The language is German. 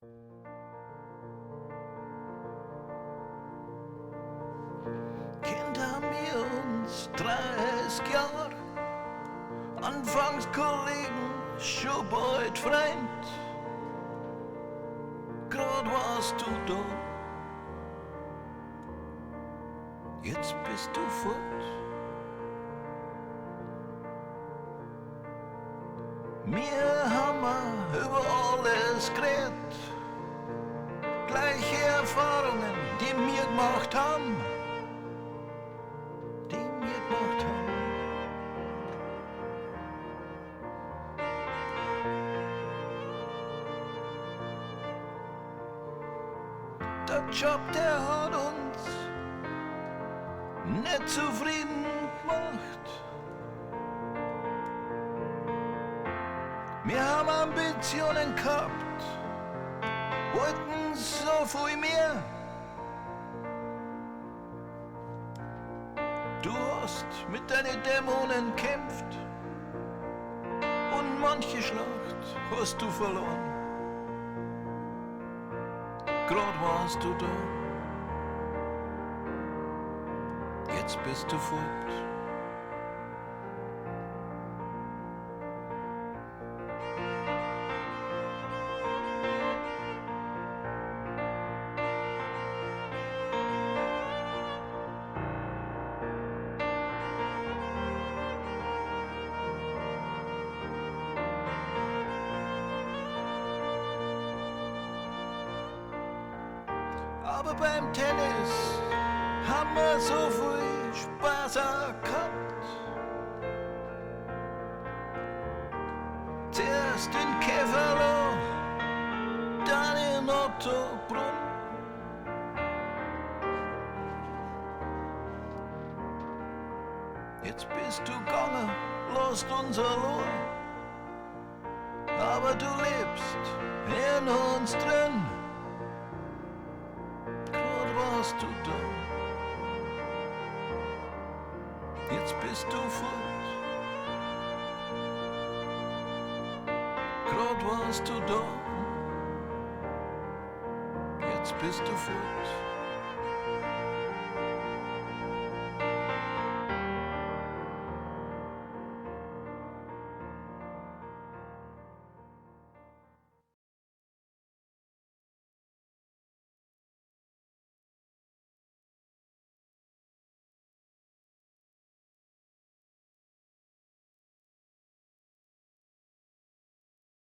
Kind haben wir uns 30 Jahre, anfangs Kollegen, schon bald Freund. Grad warst du da, jetzt bist du fort. Wir haben über alles geredet, gleiche Erfahrungen, die wir gemacht haben. Der Job, der hat uns nicht zufrieden gemacht. Wir haben Ambitionen gehabt, wollten so viel mehr. Du hast mit deinen Dämonen kämpft und manche Schlacht hast du verloren. Grad warst du da, jetzt bist du fort. Aber beim Tennis haben wir so viel Spaß gehabt. Zuerst in Käferloh, dann in Ottobrunn. Jetzt bist du gegangen, lässt uns allein. Aber du lebst in uns drin. Warst du da, jetzt bist du fort. Grad warst du da, jetzt bist du fort.